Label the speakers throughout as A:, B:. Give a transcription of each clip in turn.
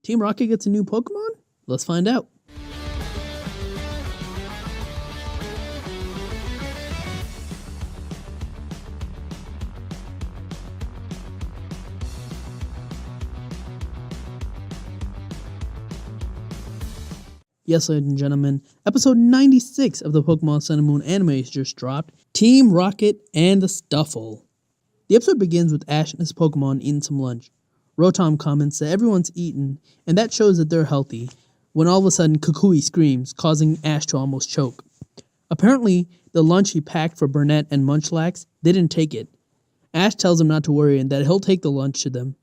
A: Team Rocket gets a new Pokemon? Let's find out. Yes, ladies and gentlemen, episode 96 of the Pokemon Sun and Moon anime has just dropped. Team Rocket and the Stufful. The episode begins with Ash and his Pokemon eating some lunch. Rotom comments that everyone's eaten, and that shows that they're healthy, when all of a sudden Kukui screams, causing Ash to almost choke. Apparently, the lunch he packed for Burnett and Munchlax, they didn't take it. Ash tells him not to worry and that he'll take the lunch to them.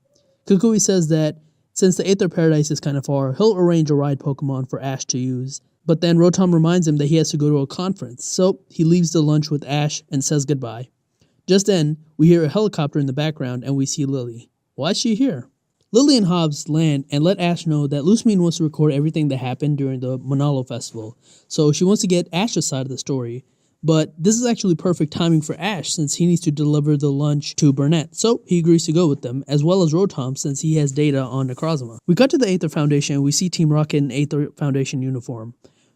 A: Kukui says that since the Aether Paradise is kind of far, he'll arrange a ride Pokemon for Ash to use. But then Rotom reminds him that he has to go to a conference, so he leaves the lunch with Ash and says goodbye. Just then, we hear a helicopter in the background and we see Lily. Why is she here? Lily and Hobbs land and let Ash know that Lusamine wants to record everything that happened during the Monalo Festival, so she wants to get Ash's side of the story. But this is actually perfect timing for Ash since he needs to deliver the lunch to Burnett, so he agrees to go with them, as well as Rotom since he has data on Necrozma. We cut to the Aether Foundation and we see Team Rocket in Aether Foundation uniform.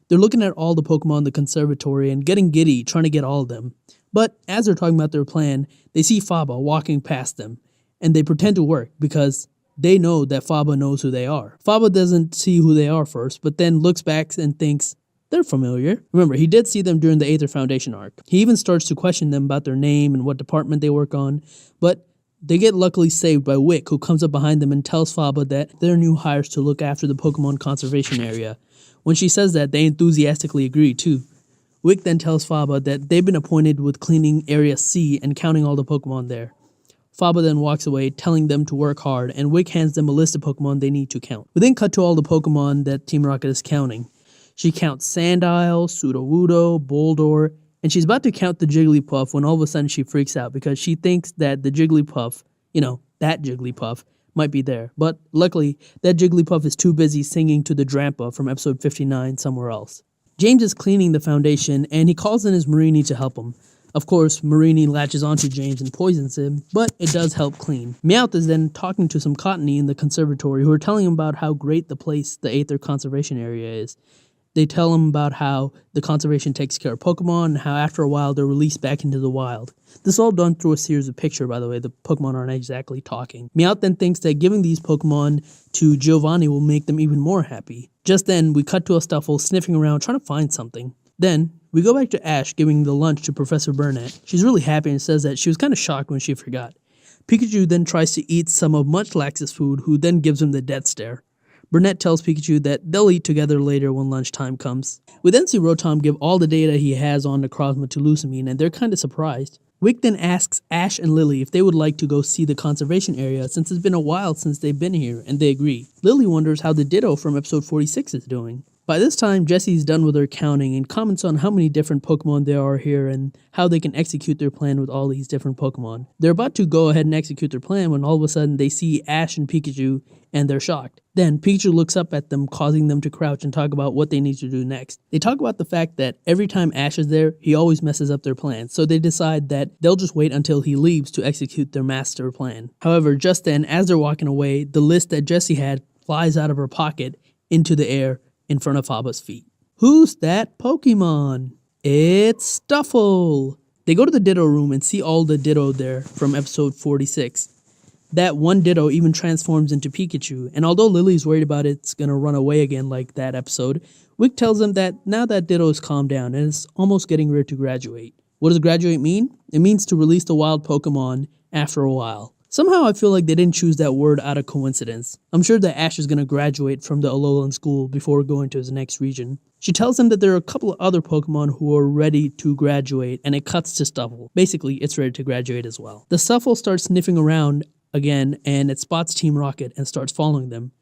A: They're looking at all the Pokemon in the conservatory and getting giddy trying to get all of them. But as they're talking about their plan, they see Faba walking past them, and they pretend to work because they know that Faba knows who they are. Faba doesn't see who they are first, but then looks back and thinks, they're familiar. Remember, he did see them during the Aether Foundation arc. He even starts to question them about their name and what department they work on, but they get luckily saved by Wick, who comes up behind them and tells Faba that they're new hires to look after the Pokemon conservation area. When she says that, they enthusiastically agree too. Wick then tells Faba that they've been appointed with cleaning Area C and counting all the Pokemon there. Faba then walks away, telling them to work hard, and Wick hands them a list of Pokemon they need to count. We then cut to all the Pokemon that Team Rocket is counting. She counts Sandile, Sudowoodo, Boldore, and she's about to count the Jigglypuff when all of a sudden she freaks out because she thinks that the Jigglypuff, that Jigglypuff, might be there. But luckily, that Jigglypuff is too busy singing to the Drampa from episode 59 somewhere else. James is cleaning the foundation and he calls in his Marini to help him. Of course, Marini latches onto James and poisons him, but it does help clean. Meowth is then talking to some Cottony in the conservatory who are telling him about how great the place, the Aether Conservation Area, is. They tell him about how the conservation takes care of Pokemon and how after a while they're released back into the wild. This is all done through a series of pictures, by the way. The Pokemon aren't exactly talking. Meowth then thinks that giving these Pokemon to Giovanni will make them even more happy. Just then, we cut to a Stufful sniffing around trying to find something. Then, we go back to Ash giving the lunch to Professor Burnett. She's really happy and says that she was kind of shocked when she forgot. Pikachu then tries to eat some of Munchlax's food, who then gives him the death stare. Burnett tells Pikachu that they'll eat together later when lunchtime comes. We then see Rotom give all the data he has on Necrozma to Lusamine, and they're kind of surprised. Wick then asks Ash and Lily if they would like to go see the conservation area since it's been a while since they've been here, and they agree. Lily wonders how the Ditto from episode 46 is doing. By this time, Jessie's done with her counting and comments on how many different Pokemon there are here and how they can execute their plan with all these different Pokemon. They're about to go ahead and execute their plan when all of a sudden they see Ash and Pikachu and they're shocked. Then Pikachu looks up at them, causing them to crouch and talk about what they need to do next. They talk about the fact that every time Ash is there, he always messes up their plan, so they decide that they'll just wait until he leaves to execute their master plan. However, just then, as they're walking away, the list that Jessie had flies out of her pocket into the air in front of Faba's feet. Who's that Pokemon? It's Stufful! They go to the Ditto room and see all the Ditto there from episode 46. That one Ditto even transforms into Pikachu, and although Lily's worried about it's gonna run away again like that episode, Wick tells them that now that Ditto is calmed down and is almost getting ready to graduate. What does graduate mean? It means to release the wild Pokemon after a while. Somehow I feel like they didn't choose that word out of coincidence. I'm sure that Ash is going to graduate from the Alolan school before going to his next region. She tells him that there are a couple of other Pokemon who are ready to graduate, and it cuts to Stufful. Basically, it's ready to graduate as well. The Stufful starts sniffing around again, and it spots Team Rocket and starts following them.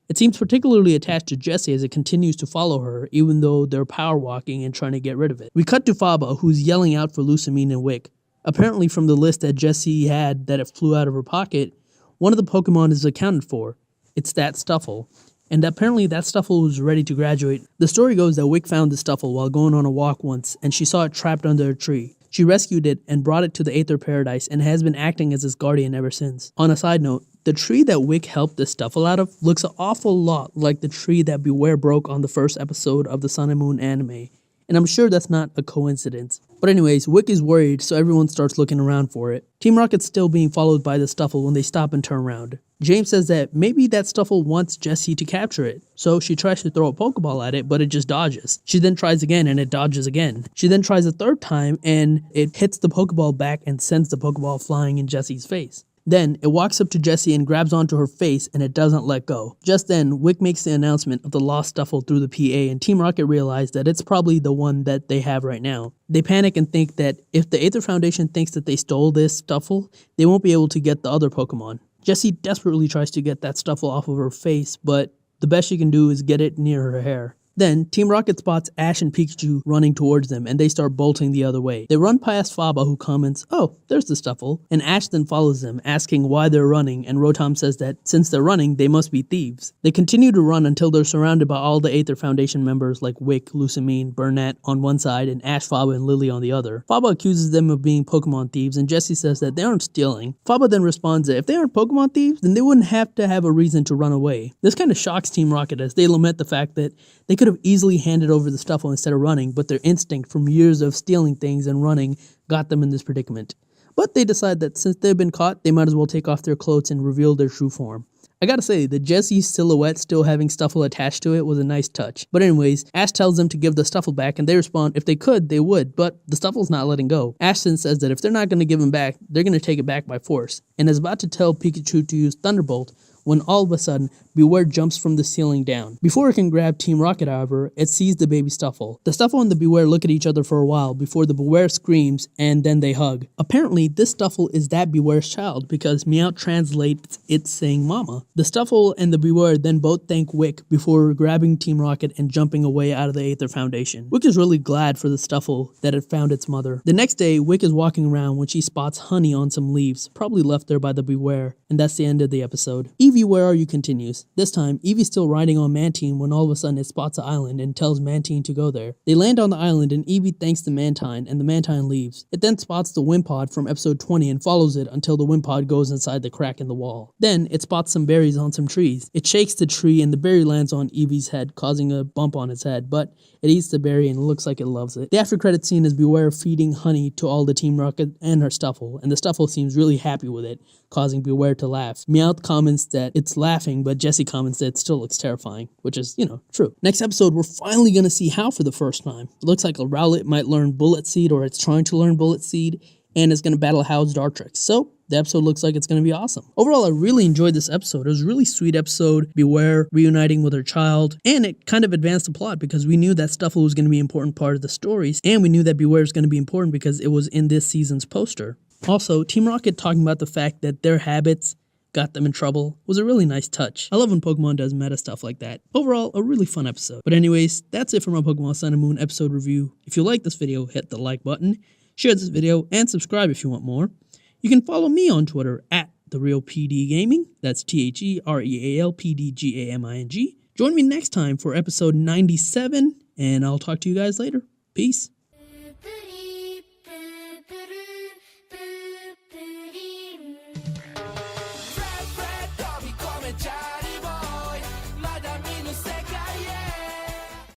A: It seems particularly attached to Jessie as it continues to follow her, even though they're power walking and trying to get rid of it. We cut to Faba, who's yelling out for Lusamine and Wick. Apparently from the list that Jessie had that it flew out of her pocket, one of the Pokemon is accounted for. It's that Stufful. And apparently that Stufful was ready to graduate. The story goes that Wick found the Stufful while going on a walk once, and she saw it trapped under a tree. She rescued it and brought it to the Aether Paradise and has been acting as its guardian ever since. On a side note, the tree that Wick helped the Stuffle out of looks an awful lot like the tree that Beware broke on the first episode of the Sun and Moon anime. And I'm sure that's not a coincidence. But anyways, Wick is worried, so everyone starts looking around for it. Team Rocket's still being followed by the Stuffle when they stop and turn around. James says that maybe that Stuffle wants Jessie to capture it, so she tries to throw a Pokeball at it, but it just dodges. She then tries again and it dodges again. She then tries a third time and it hits the Pokeball back and sends the Pokeball flying in Jessie's face. Then, it walks up to Jessie and grabs onto her face and it doesn't let go. Just then, Wick makes the announcement of the lost Stuffle through the PA and Team Rocket realize that it's probably the one that they have right now. They panic and think that if the Aether Foundation thinks that they stole this Stuffle, they won't be able to get the other Pokemon. Jessie desperately tries to get that Stuffle off of her face, but the best she can do is get it near her hair. Then, Team Rocket spots Ash and Pikachu running towards them, and they start bolting the other way. They run past Faba, who comments, "Oh, there's the Stuffle," and Ash then follows them, asking why they're running, and Rotom says that since they're running, they must be thieves. They continue to run until they're surrounded by all the Aether Foundation members like Wick, Lucamine, Burnett on one side, and Ash, Faba, and Lily on the other. Faba accuses them of being Pokemon thieves, and Jessie says that they aren't stealing. Faba then responds that if they aren't Pokemon thieves, then they wouldn't have to have a reason to run away. This kind of shocks Team Rocket as they lament the fact that they could have easily handed over the Stuffle instead of running, but their instinct from years of stealing things and running got them in this predicament. But they decide that since they've been caught, they might as well take off their clothes and reveal their true form. I gotta say, the Jessie silhouette still having Stuffle attached to it was a nice touch. But anyways, Ash tells them to give the Stuffle back and they respond if they could, they would, but the Stuffle's not letting go. Ash then says that if they're not gonna give him back, they're gonna take it back by force, and is about to tell Pikachu to use Thunderbolt when all of a sudden, Beware jumps from the ceiling down. Before it can grab Team Rocket, however, it sees the baby Stuffle. The Stuffle and the Beware look at each other for a while before the Beware screams and then they hug. Apparently, this Stuffle is that Beware's child because Meowth translates it saying mama. The Stuffle and the Beware then both thank Wick before grabbing Team Rocket and jumping away out of the Aether Foundation. Wick is really glad for the Stuffle that it found its mother. The next day, Wick is walking around when she spots honey on some leaves, probably left there by the Beware, and that's the end of the episode. Eevee, where are you continues. This time, Eevee's still riding on Mantine when all of a sudden it spots an island and tells Mantine to go there. They land on the island and Eevee thanks the Mantine and the Mantine leaves. It then spots the Wimpod from episode 20 and follows it until the Wimpod goes inside the crack in the wall. Then, it spots some berries on some trees. It shakes the tree and the berry lands on Eevee's head, causing a bump on its head, but it eats the berry and it looks like it loves it. The after credit scene is Beware feeding honey to all the Team Rocket and her Stuffle, and the Stuffle seems really happy with it, causing Beware to laugh. Meowth comments that it's laughing, but Jessie comments that it still looks terrifying, which is, true. Next episode, we're finally going to see How for the first time. It looks like a Rowlet might learn Bullet Seed, or it's trying to learn Bullet Seed, and it's going to battle How's Dartrix. So, the episode looks like it's going to be awesome. Overall, I really enjoyed this episode. It was a really sweet episode. Beware reuniting with her child, and it kind of advanced the plot because we knew that Stuffle was going to be an important part of the stories, and we knew that Beware is going to be important because it was in this season's poster. Also, Team Rocket talking about the fact that their habits got them in trouble was a really nice touch. I love when Pokemon does meta stuff like that. Overall, a really fun episode. But anyways, that's it for my Pokemon Sun and Moon episode review. If you like this video, hit the like button, share this video, and subscribe if you want more. You can follow me on Twitter at TheRealPDGaming. That's TheRealPDGaming. Join me next time for episode 97, and I'll talk to you guys later. Peace.